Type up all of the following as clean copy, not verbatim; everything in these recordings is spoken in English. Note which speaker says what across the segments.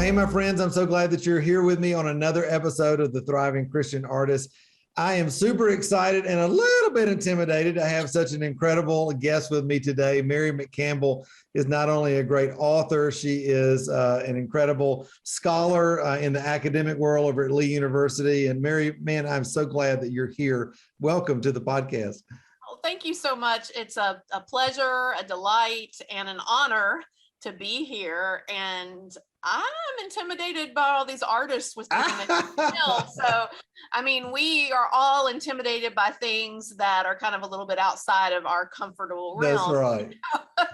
Speaker 1: Well, hey, my friends, I'm so glad that you're here with me on another episode of the Thriving Christian Artist. I am super excited and a little bit intimidated to have such an incredible guest with me today. Mary McCampbell is not only a great author, she is an incredible scholar in the academic world over at Lee University. And Mary, man, I'm so glad that you're here. Welcome to the podcast.
Speaker 2: Well, thank you so much. It's a pleasure, a delight, and an honor to be here. And I'm intimidated by all these artists with so I mean, we are all intimidated by things that are kind of a little bit outside of our comfortable realm.
Speaker 1: That's right.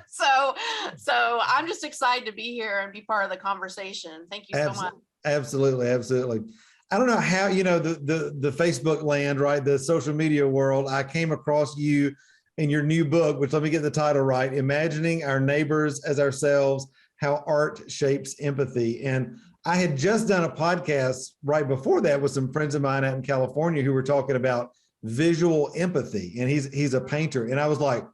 Speaker 2: So I'm just excited to be here and be part of the conversation. Thank you so much.
Speaker 1: Absolutely. I don't know how, the Facebook land, right? The social media world, I came across you in your new book, which let me get the title right, Imagining Our Neighbors as Ourselves, How Art Shapes Empathy. And I had just done a podcast right before that with some friends of mine out in California who were talking about visual empathy. And he's a painter. And I was like,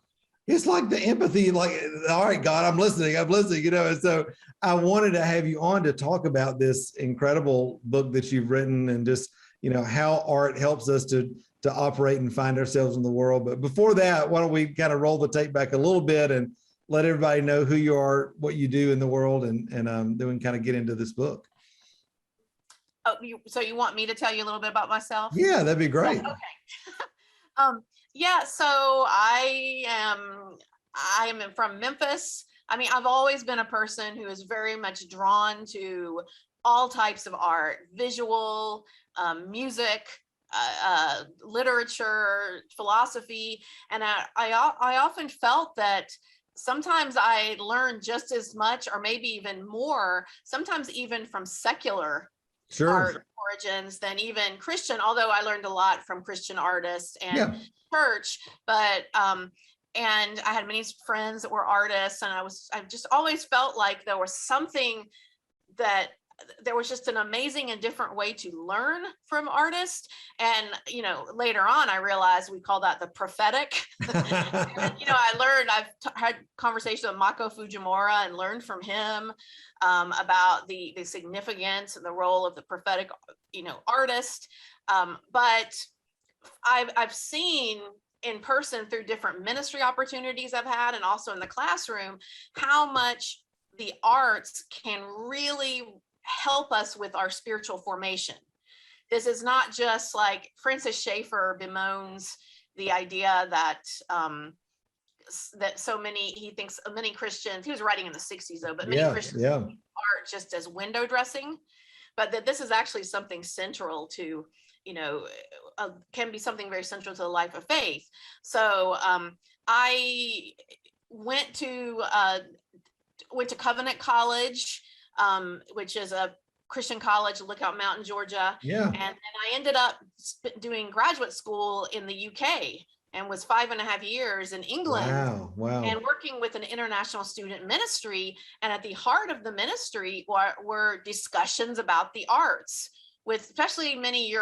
Speaker 1: it's like the empathy, like, all right, God, I'm listening, And so I wanted to have you on to talk about this incredible book that you've written and just, how art helps us to operate and find ourselves in the world. But before that, why don't we kind of roll the tape back a little bit and let everybody know who you are, what you do in the world, and then we can kind of get into this book.
Speaker 2: Oh, so you want me to tell you a little bit about myself?
Speaker 1: Yeah, that'd be great.
Speaker 2: Okay. Yeah, so I am from Memphis. I mean, I've always been a person who is very much drawn to all types of art, visual, music, literature, philosophy. And I often felt that sometimes I learned just as much or maybe even more, sometimes even from secular art origins than even Christian, although I learned a lot from Christian artists and church. But and I had many friends that were artists, and I just always felt like there was something that there was just an amazing and different way to learn from artists. And, later on, I realized we call that the prophetic. I've had conversations with Mako Fujimura and learned from him about the significance and the role of the prophetic, artist. But I've seen in person through different ministry opportunities I've had, and also in the classroom, how much the arts can really help us with our spiritual formation. This is not just like Francis Schaeffer bemoans the idea that he thinks many Christians, he was writing in the 60s though, but many Christians art just as window dressing, but that this is actually something central to, can be something very central to the life of faith. So I went to Covenant College, which is a Christian college, Lookout Mountain, Georgia.
Speaker 1: Yeah.
Speaker 2: And then I ended up doing graduate school in the UK and was 5.5 years in England.
Speaker 1: Wow.
Speaker 2: And working with an international student ministry. And at the heart of the ministry were discussions about the arts, with especially many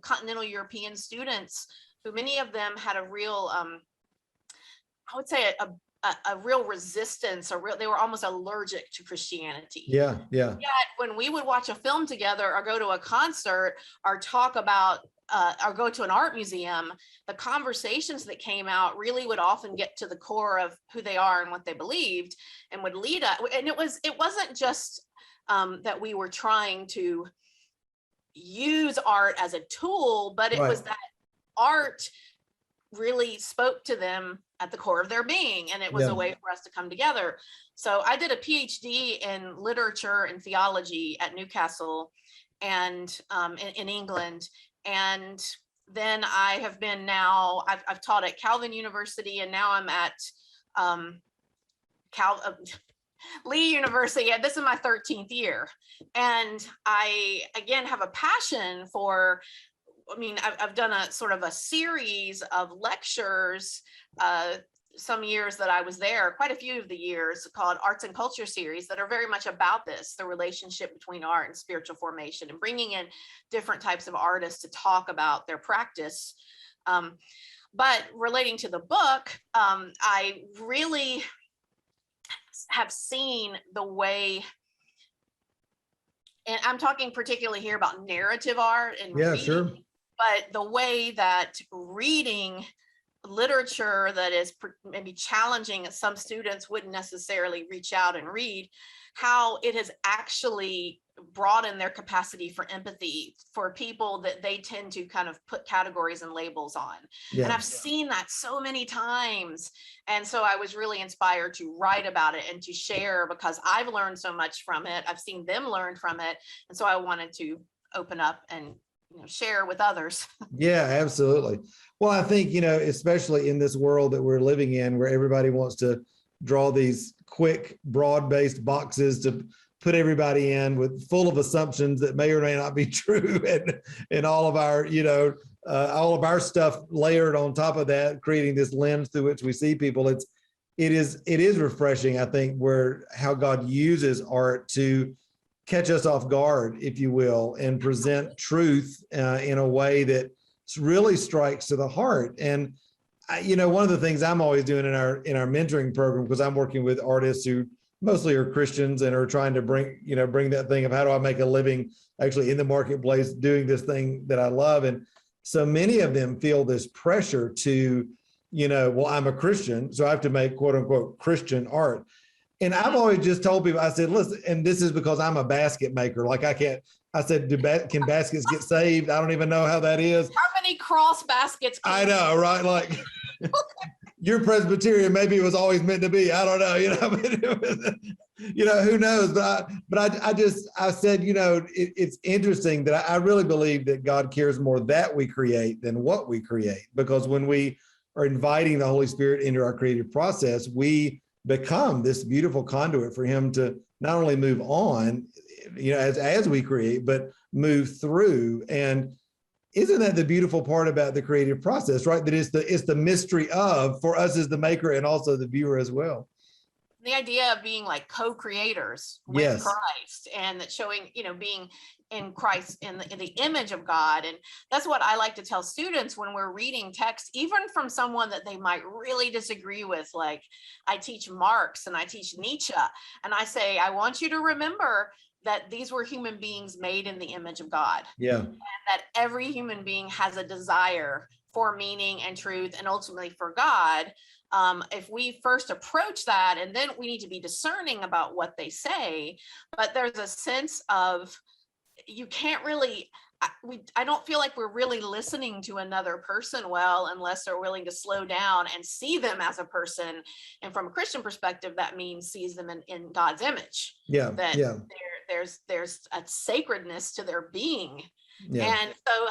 Speaker 2: continental European students, who many of them had a real, I would say a real resistance, they were almost allergic to Christianity.
Speaker 1: Yeah.
Speaker 2: Yet when we would watch a film together or go to a concert or talk about or go to an art museum, the conversations that came out really would often get to the core of who they are and what they believed, and would lead us. And it wasn't just that we were trying to use art as a tool, but it was that art really spoke to them at the core of their being, and it was a way for us to come together. So I did a PhD in literature and theology at Newcastle and in England, and then I have been I've taught at Calvin University, and now I'm at Lee University, and this is my 13th year. And I again have a passion for, I've done a sort of a series of lectures some years that I was there, quite a few of the years, called Arts and Culture series, that are very much about this, the relationship between art and spiritual formation, and bringing in different types of artists to talk about their practice. But relating to the book, I really have seen the way and I'm talking particularly here about narrative art and
Speaker 1: Yeah,
Speaker 2: reading,
Speaker 1: sure.
Speaker 2: but the way that reading literature that is maybe challenging that some students wouldn't necessarily reach out and read, how it has actually broadened their capacity for empathy for people that they tend to kind of put categories and labels on. And I've seen that so many times. And so I was really inspired to write about it and to share, because I've learned so much from it. I've seen them learn from it. And so I wanted to open up and share with others.
Speaker 1: Yeah, absolutely. Well, I think, especially in this world that we're living in, where everybody wants to draw these quick, broad-based boxes to put everybody in with full of assumptions that may or may not be true, and all of our, all of our stuff layered on top of that, creating this lens through which we see people. It is refreshing, I think, how God uses art to catch us off guard, if you will, and present truth in a way that really strikes to the heart. And one of the things I'm always doing in our mentoring program, because I'm working with artists who mostly are Christians and are trying to bring that thing of how do I make a living actually in the marketplace doing this thing that I love. And so many of them feel this pressure to, well, I'm a Christian, so I have to make quote unquote Christian art. And I've always just told people, I said, listen, and this is because I'm a basket maker. Like I said, can baskets get saved? I don't even know how that is.
Speaker 2: How many cross baskets?
Speaker 1: I know, right? Like you're Presbyterian, maybe it was always meant to be. I don't know, who knows? But I said, it's interesting that I really believe that God cares more that we create than what we create, because when we are inviting the Holy Spirit into our creative process, we become this beautiful conduit for him to not only move on, as we create, but move through. And isn't that the beautiful part about the creative process, right? That it's the mystery for us as the maker and also the viewer as well.
Speaker 2: The idea of being like co-creators with Christ, and that showing, being in Christ in the image of God. And that's what I like to tell students when we're reading text, even from someone that they might really disagree with. Like I teach Marx and I teach Nietzsche, and I say, I want you to remember that these were human beings made in the image of God.
Speaker 1: Yeah.
Speaker 2: And that every human being has a desire for meaning and truth, and ultimately for God. If we first approach that, and then we need to be discerning about what they say, but there's a sense of, you can't really, I don't feel like we're really listening to another person well, unless they're willing to slow down and see them as a person. And from a Christian perspective, that means sees them in God's image.
Speaker 1: Yeah.
Speaker 2: That there's a sacredness to their being.
Speaker 1: Yeah.
Speaker 2: And so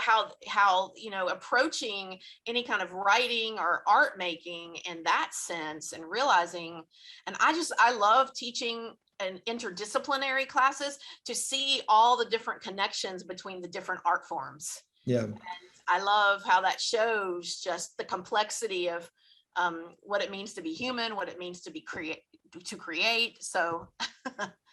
Speaker 2: how approaching any kind of writing or art making in that sense, and realizing, and I love teaching and interdisciplinary classes to see all the different connections between the different art forms.
Speaker 1: Yeah.
Speaker 2: And I love how that shows just the complexity of what it means to be human, what it means to create. So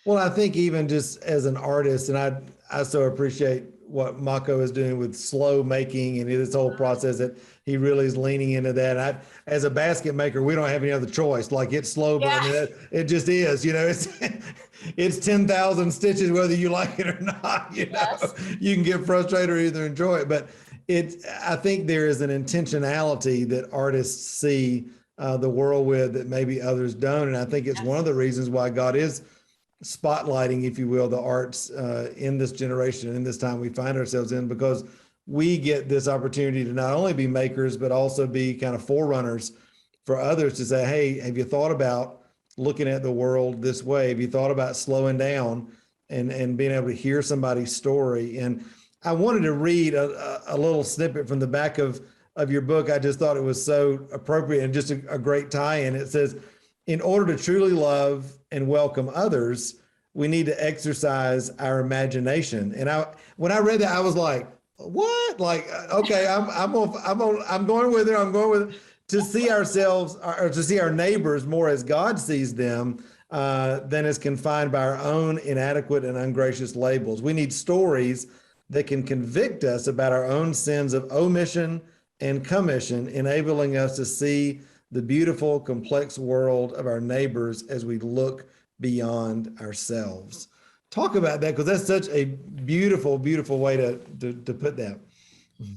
Speaker 1: well, I think even just as an artist, and I so appreciate what Mako is doing with slow making and this whole process, that he really is leaning into that. As a basket maker, we don't have any other choice. Like it's slow, but I mean, it just is, it's 10,000 stitches, whether you like it or not, you can get frustrated or either enjoy it. But I think there is an intentionality that artists see the world with that maybe others don't. And I think it's one of the reasons why God is spotlighting, if you will, the arts in this generation, in this time we find ourselves in, because we get this opportunity to not only be makers, but also be kind of forerunners for others to say, hey, have you thought about looking at the world this way? Have you thought about slowing down and being able to hear somebody's story? And I wanted to read a little snippet from the back of your book. I just thought it was so appropriate and just a great tie-in. It says, in order to truly love and welcome others, we need to exercise our imagination. And when I read that, I was like, what? Like, okay, I'm going with it. I'm going with it. To see ourselves, or to see our neighbors more as God sees them than as confined by our own inadequate and ungracious labels. We need stories that can convict us about our own sins of omission and commission, enabling us to see the beautiful, complex world of our neighbors as we look beyond ourselves. Talk about that, because that's such a beautiful, beautiful way to put that.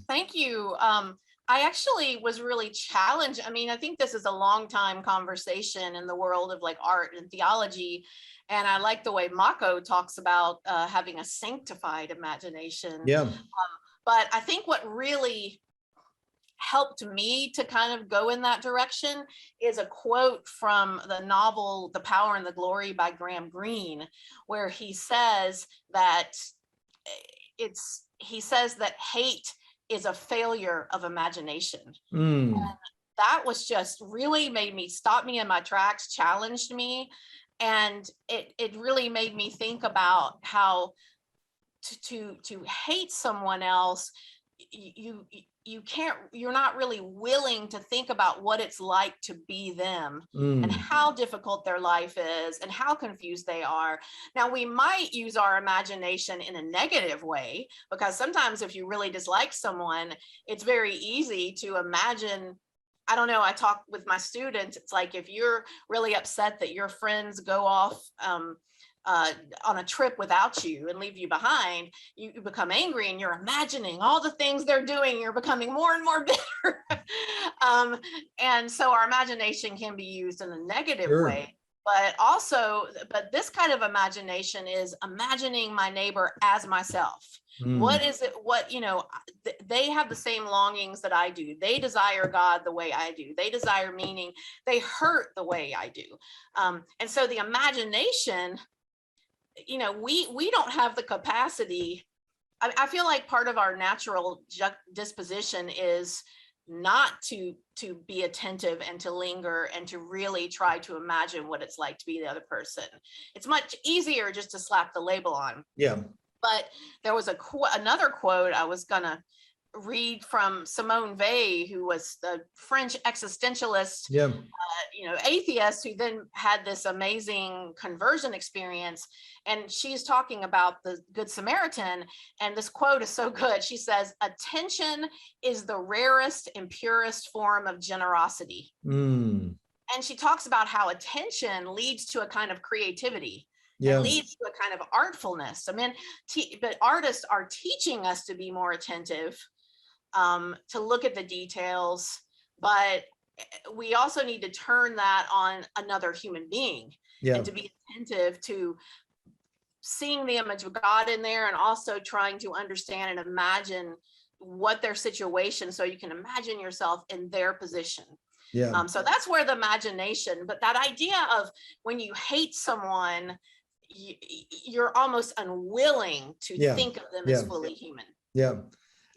Speaker 2: Thank you. I actually was really challenged. I mean, I think this is a long time conversation in the world of like art and theology. And I like the way Mako talks about having a sanctified imagination.
Speaker 1: Yeah.
Speaker 2: But I think what really helped me to kind of go in that direction is a quote from the novel The Power and the Glory by Graham Greene, where he says that hate is a failure of imagination. And that was just really stopped me in my tracks, challenged me. And it really made me think about how to hate someone else, you're not really willing to think about what it's like to be them and how difficult their life is and how confused they are. Now, we might use our imagination in a negative way, because sometimes if you really dislike someone, it's very easy to imagine. I don't know, I talk with my students, it's like if you're really upset that your friends go off on a trip without you and leave you behind, you become angry and you're imagining all the things they're doing. You're becoming more and more bitter. And so our imagination can be used in a negative way, but this kind of imagination is imagining my neighbor as myself. What is it? They have the same longings that I do. They desire God the way I do. They desire meaning. They hurt the way I do. And so the imagination, we don't have the capacity. I feel like part of our natural disposition is not to be attentive and to linger and to really try to imagine what it's like to be the other person. It's much easier just to slap the label on.
Speaker 1: Yeah.
Speaker 2: But there was another quote I was gonna read from Simone Weil, who was the French existentialist, atheist, who then had this amazing conversion experience. And she's talking about the Good Samaritan. And this quote is so good. She says, "Attention is the rarest and purest form of generosity." And she talks about how attention leads to a kind of creativity. It leads to a kind of artfulness. I mean, but artists are teaching us to be more attentive, to look at the details, but we also need to turn that on another human being and to be attentive to seeing the image of God in there, and also trying to understand and imagine what their situation, so you can imagine yourself in their position. So that's where the imagination, but that idea of when you hate someone, you're almost unwilling to think of them as fully human.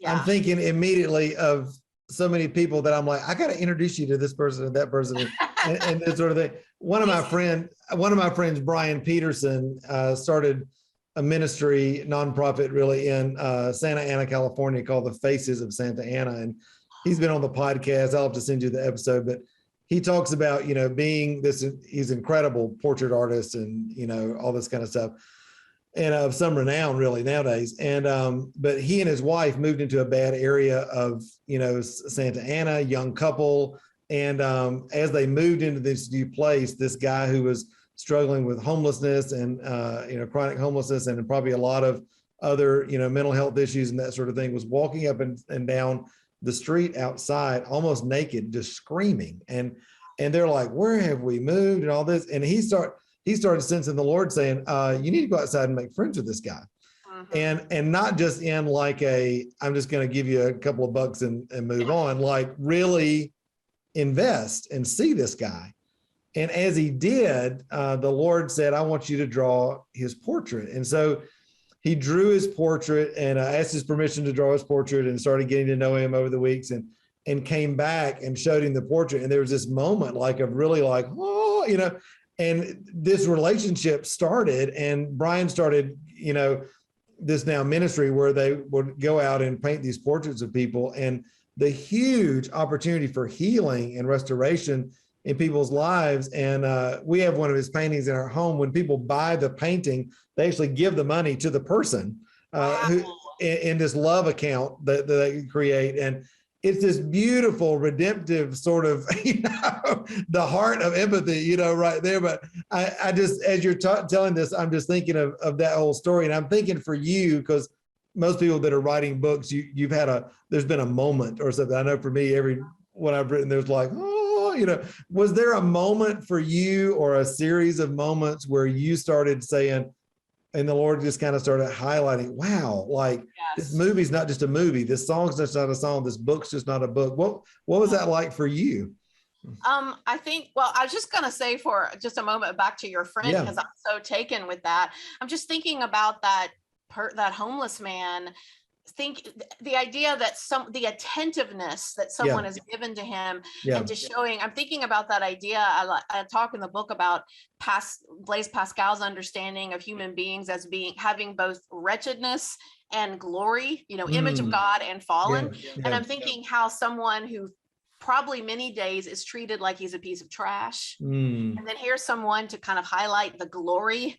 Speaker 2: I'm thinking immediately of so many people that I'm like, I got to introduce you to this person and that person and this sort of thing. One of my friends, Brian Peterson, started a ministry nonprofit really in Santa Ana, California, called the Faces of Santa Ana. And he's been on the podcast. I'll have to send you the episode, but he talks about, being he's an incredible portrait artist and, all this kind of stuff, and of some renown really nowadays. And, but he and his wife moved into a bad area of, Santa Ana, young couple. And as they moved into this new place, this guy who was struggling with homelessness and, chronic homelessness and probably a lot of other, mental health issues and that sort of thing, was walking up and down the street outside, almost naked, just screaming. And they're like, where have we moved and all this? And he started sensing the Lord saying, you need to go outside and make friends with this guy. And not just in like I'm just going to give you a couple of bucks and move on, like really invest and see this guy. And as he did, the Lord said, I want you to draw his portrait. And so he drew his portrait and asked his permission to draw his portrait, and started getting to know him over the weeks, and came back and showed him the portrait. And there was this moment of really and this relationship started, and Brian started, this now ministry where they would go out and paint these portraits of people, and the huge opportunity for healing and restoration in people's lives. And we have one of his paintings in our home. When people buy the painting, they actually give the money to the person who in this love account that they create.
Speaker 1: it's this beautiful, redemptive sort of, the heart of empathy, right there. But I just, as you're telling this, I'm just thinking of that whole story. And I'm thinking for you, because most people that are writing books, there's been a moment or something. I know for me, one I've written, there's like, was there a moment for you or a series of moments where you started saying, and the Lord just kind of started highlighting, wow, like this movie's not just a movie. This song's just not a song. This book's just not a book. What was that like for you?
Speaker 2: I think, well, I was just going to say for just a moment back to your friend, because I'm so taken with that. I'm just thinking about that homeless man. The idea that the attentiveness that someone has given to him and to showing, I'm thinking about that idea. I talk in the book about Blaise Pascal's understanding of human beings as having both wretchedness and glory, image of God and fallen. And I'm thinking how someone who probably many days is treated like he's a piece of trash. And then here's someone to kind of highlight the glory.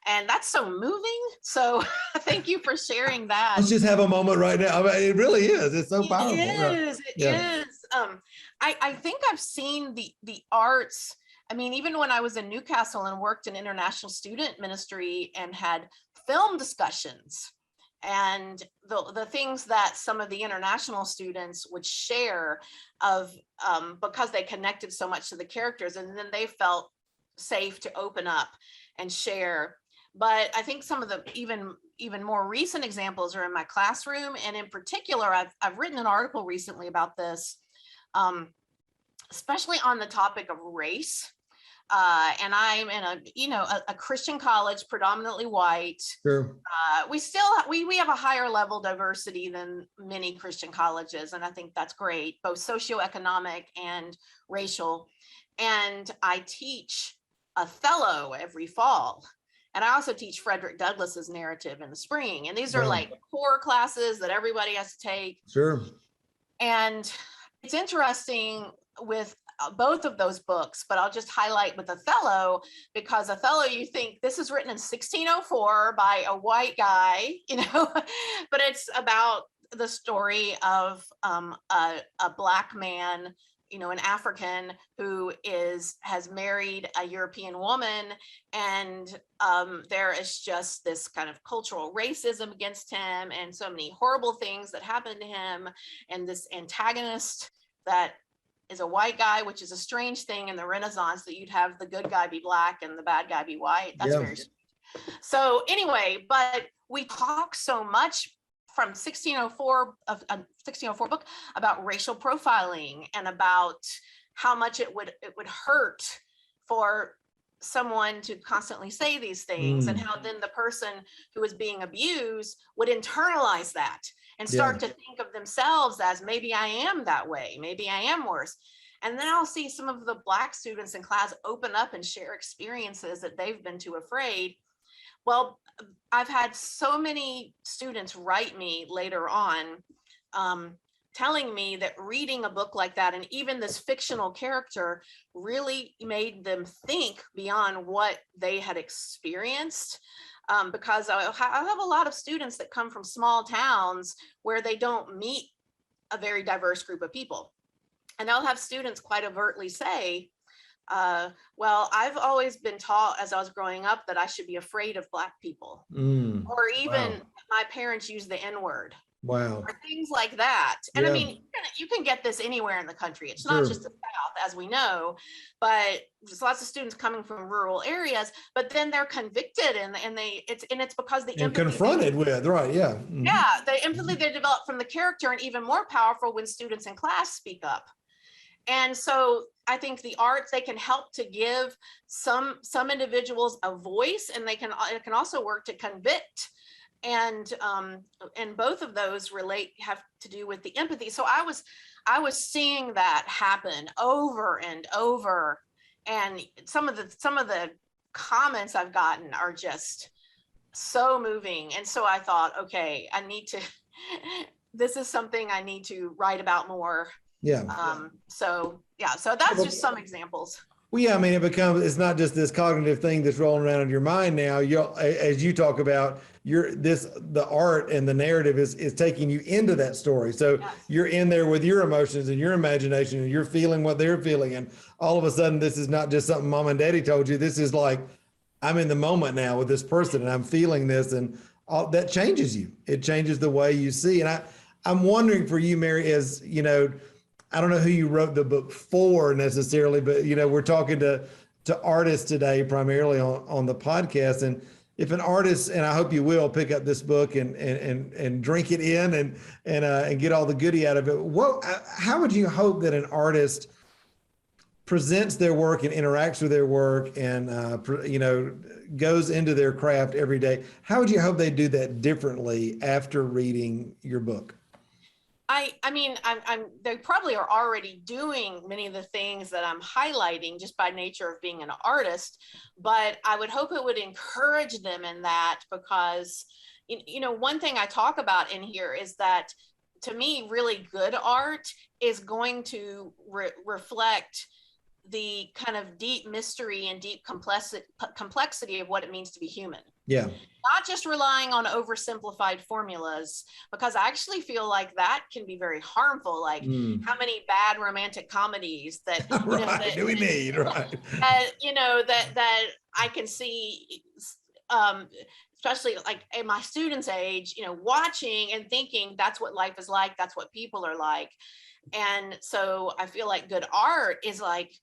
Speaker 2: And that's so moving. So thank you for sharing that.
Speaker 1: Let's just have a moment right now. I mean, it really is. It's so powerful.
Speaker 2: It is. I think I've seen the arts. I mean, even when I was in Newcastle and worked in international student ministry and had film discussions, and the things that some of the international students would share of because they connected so much to the characters, and then they felt safe to open up and share. But I think some of the even more recent examples are in my classroom. And in particular, I've written an article recently about this, especially on the topic of race. And I'm in a Christian college, predominantly white.
Speaker 1: Sure.
Speaker 2: We have a higher level diversity than many Christian colleges. And I think that's great, both socioeconomic and racial. And I teach Othello every fall. And I also teach Frederick Douglass's narrative in the spring. And these are like core classes that everybody has to take.
Speaker 1: Sure. And
Speaker 2: it's interesting with both of those books, but I'll just highlight with Othello, because Othello, you think this is written in 1604 by a white guy, but it's about the story of a Black man, an African who has married a European woman, and there is just this kind of cultural racism against him, and so many horrible things that happen to him, and this antagonist that is a white guy, which is a strange thing in the Renaissance, that you'd have the good guy be Black and the bad guy be white. That's very strange. So anyway, but we talk so much from 1604 book about racial profiling and about how much it would hurt for someone to constantly say these things, and how then the person who is being abused would internalize that and start to think of themselves as, maybe I am that way, maybe I am worse. And then I'll see some of the Black students in class open up and share experiences that they've been too afraid. Well, I've had so many students write me later on, telling me that reading a book like that, and even this fictional character, really made them think beyond what they had experienced. Because I have a lot of students that come from small towns where they don't meet a very diverse group of people. And I'll have students quite overtly say, well, I've always been taught as I was growing up that I should be afraid of Black people, or even my parents use the N-word.
Speaker 1: Wow.
Speaker 2: Or things like that. And I mean, you can get this anywhere in the country. It's not just the South, as we know, but there's lots of students coming from rural areas, but then they're convicted, and it's because the empathy
Speaker 1: confronted with, right. Yeah.
Speaker 2: The empathy they develop from the character, and even more powerful when students in class speak up. And so I think the arts, they can help to give some individuals a voice, and it can also work to convict. And both of those have to do with the empathy. So I was seeing that happen over and over, and some of the comments I've gotten are just so moving. And so I thought, okay, this is something I need to write about more. So that's just some examples.
Speaker 1: Well, yeah, I mean, it's not just this cognitive thing that's rolling around in your mind now. As you talk about the art and the narrative is taking you into that story. So
Speaker 2: Yes.
Speaker 1: you're in there with your emotions and your imagination, and you're feeling what they're feeling. And all of a sudden, this is not just something mom and daddy told you. This is like, I'm in the moment now with this person and I'm feeling this, and all that changes you. It changes the way you see. And I'm wondering for you, Mary, as you know, I don't know who you wrote the book for necessarily, but we're talking to artists today, primarily on the podcast. And if an artist, and I hope you will pick up this book and drink it in and get all the goodie out of it. How would you hope that an artist presents their work and interacts with their work and goes into their craft every day? How would you hope they do that differently after reading your book?
Speaker 2: I mean, they probably are already doing many of the things that I'm highlighting just by nature of being an artist, but I would hope it would encourage them in that, because, one thing I talk about in here is that, to me, really good art is going to reflect the kind of deep mystery and deep complexity of what it means to be human.
Speaker 1: Yeah.
Speaker 2: Not just relying on oversimplified formulas, because I actually feel like that can be very harmful. Like how many bad romantic comedies that
Speaker 1: right, do we need, right?
Speaker 2: That I can see, especially like at my students' age, watching and thinking that's what life is like, that's what people are like. And so I feel like good art is like,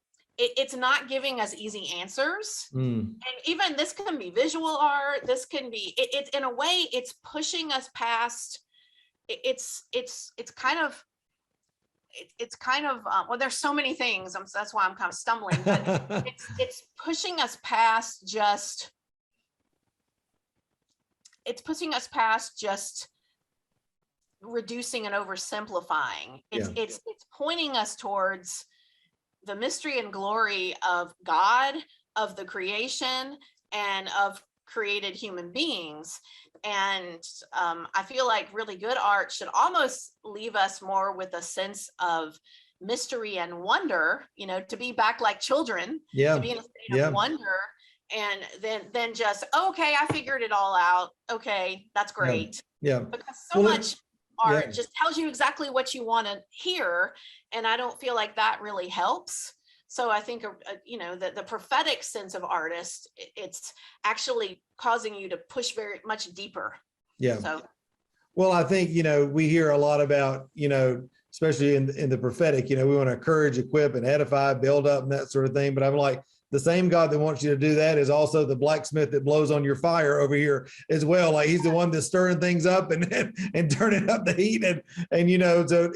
Speaker 2: it's not giving us easy answers. And even this can be visual art. This can be, it's in a way, it's pushing us past, it's kind of, well, there's so many things. That's why I'm kind of stumbling, but it's pushing us past just, reducing and oversimplifying. It's pointing us towards the mystery and glory of God, of the creation, and of created human beings. And I feel like really good art should almost leave us more with a sense of mystery and wonder, to be back like children, to be in a state of wonder, and then just, okay, I figured it all out. Okay, that's great.
Speaker 1: Yeah.
Speaker 2: Because much art just tells you exactly what you want to hear, and I don't feel like that really helps. So I think the prophetic sense of artist, it's actually causing you to push very much deeper. Well,
Speaker 1: I think we hear a lot about especially in the prophetic, we want to encourage, equip, and edify, build up, and that sort of thing. But I'm like, the same God that wants you to do that is also the blacksmith that blows on your fire over here as well. Like he's the one that's stirring things up and turning up the heat. And so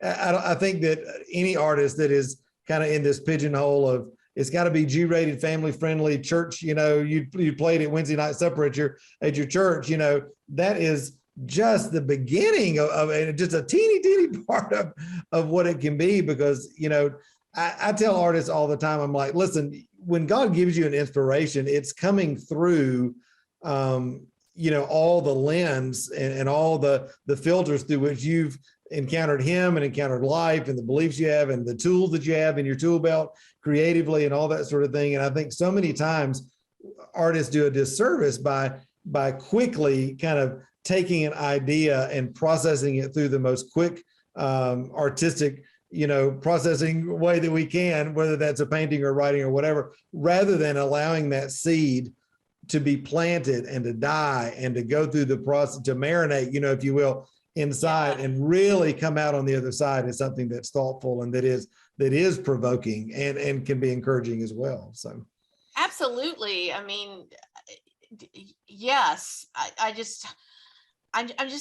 Speaker 1: I think that any artist that is kind of in this pigeonhole of, it's got to be G-rated, family friendly church, you played at Wednesday night supper at your church, that is just the beginning of just a teeny part of what it can be. Because, I tell artists all the time, I'm like, listen, when God gives you an inspiration, it's coming through, all the lens and all the filters through which you've encountered him and encountered life and the beliefs you have and the tools that you have in your tool belt creatively and all that sort of thing. And I think so many times artists do a disservice by quickly kind of taking an idea and processing it through the most quick, artistic, processing way that we can, whether that's a painting or writing or whatever, rather than allowing that seed to be planted and to die and to go through the process, to marinate, if you will, inside and really come out on the other side as something that's thoughtful and that is provoking and can be encouraging as well. So
Speaker 2: absolutely. I mean, yes, I just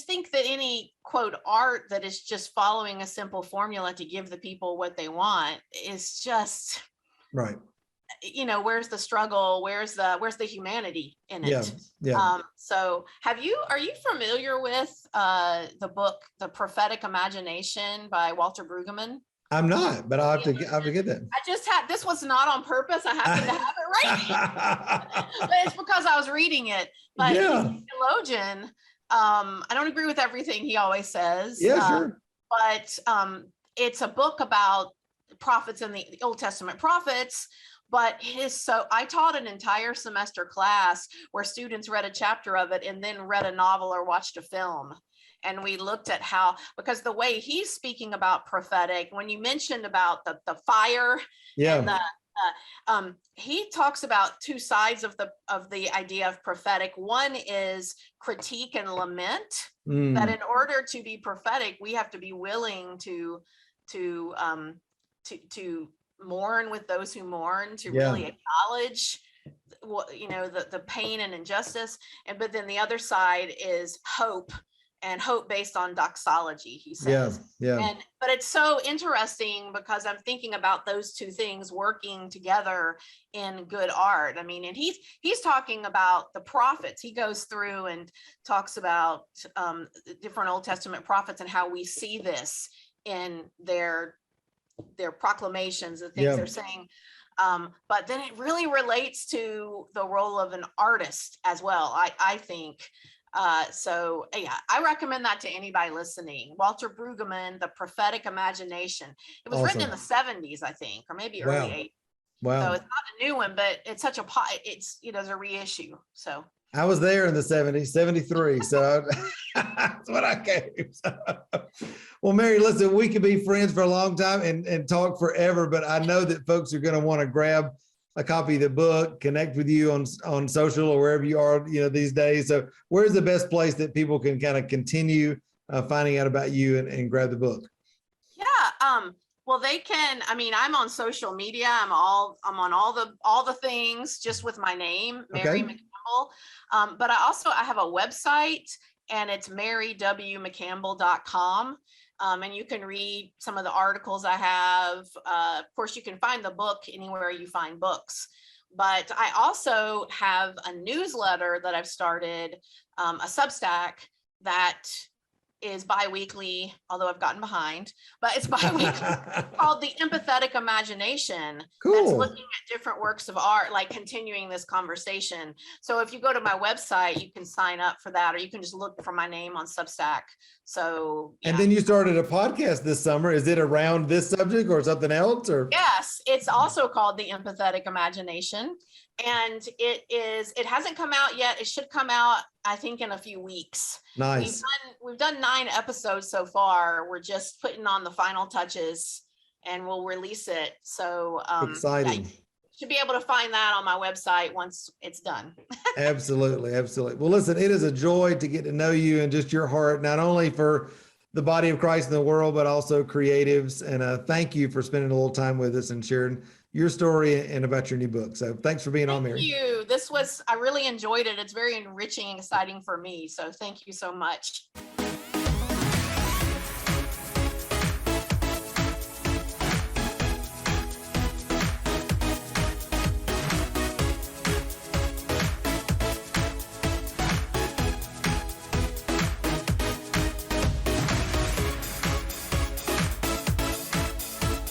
Speaker 2: think that any quote art that is just following a simple formula to give the people what they want is just
Speaker 1: right.
Speaker 2: Where's the struggle? Where's the humanity in it?
Speaker 1: Yeah.
Speaker 2: So are you familiar with the book, The Prophetic Imagination by Walter Brueggemann?
Speaker 1: I'm not, but I'll have to get that.
Speaker 2: This was not on purpose. I happened to have it right. But it's because I was reading it. But he's a theologian. I don't agree with everything he always says.
Speaker 1: Yeah, sure.
Speaker 2: But it's a book about prophets in the Old Testament prophets. But I taught an entire semester class where students read a chapter of it and then read a novel or watched a film. And we looked at how, because the way he's speaking about prophetic, when you mentioned about the fire, and he talks about two sides of the idea of prophetic. One is critique and lament, that in order to be prophetic, we have to be willing to mourn with those who mourn, to really acknowledge what, the pain and injustice. But then the other side is hope, and hope based on doxology, he says. But it's so interesting because I'm thinking about those two things working together in good art. I mean, and he's talking about the prophets. He goes through and talks about different Old Testament prophets and how we see this in their proclamations, the things they're saying. But then it really relates to the role of an artist as well, I think. So yeah, I recommend that to anybody listening. Walter Brueggemann, The Prophetic Imagination. It was written in the 70s, I think, or maybe early 80s. Wow. So it's not a new one, but it's such it's a reissue. So
Speaker 1: I was there in the 70s, 73. So that's what I came. Well, Mary, listen, we could be friends for a long time and talk forever, but I know that folks are going to want to grab a copy of the book, connect with you on social or wherever you are, these days. So where's the best place that people can kind of continue finding out about you and grab the book?
Speaker 2: Yeah. Well, they can, I'm on social media. I'm on all the things just with my name, Mary McCampbell. But I have a website, and it's marywmccampbell.com. And you can read some of the articles I have. Of course, you can find the book anywhere you find books. But I also have a newsletter that I've started, a Substack that is bi-weekly, although I've gotten behind, but it's bi-weekly, called The Empathetic Imagination. Cool. That's looking at different works of art, like continuing this conversation. So if you go to my website, you can sign up for that, or you can just look for my name on Substack. So
Speaker 1: And then you started a podcast this summer. Is it around this subject or something else? Or
Speaker 2: yes, it's also called The Empathetic Imagination. And it hasn't come out yet. It should come out, I think, in a few weeks.
Speaker 1: Nice.
Speaker 2: We've done 9 episodes so far. We're just putting on the final touches, and we'll release it. So
Speaker 1: exciting.
Speaker 2: You should be able to find that on my website once it's done.
Speaker 1: Absolutely. Well, listen, it is a joy to get to know you and just your heart, not only for the body of Christ in the world, but also creatives. And thank you for spending a little time with us and sharing your story and about your new book. So thanks for being on, Mary.
Speaker 2: Thank you. I really enjoyed it. It's very enriching and exciting for me. So thank you so much.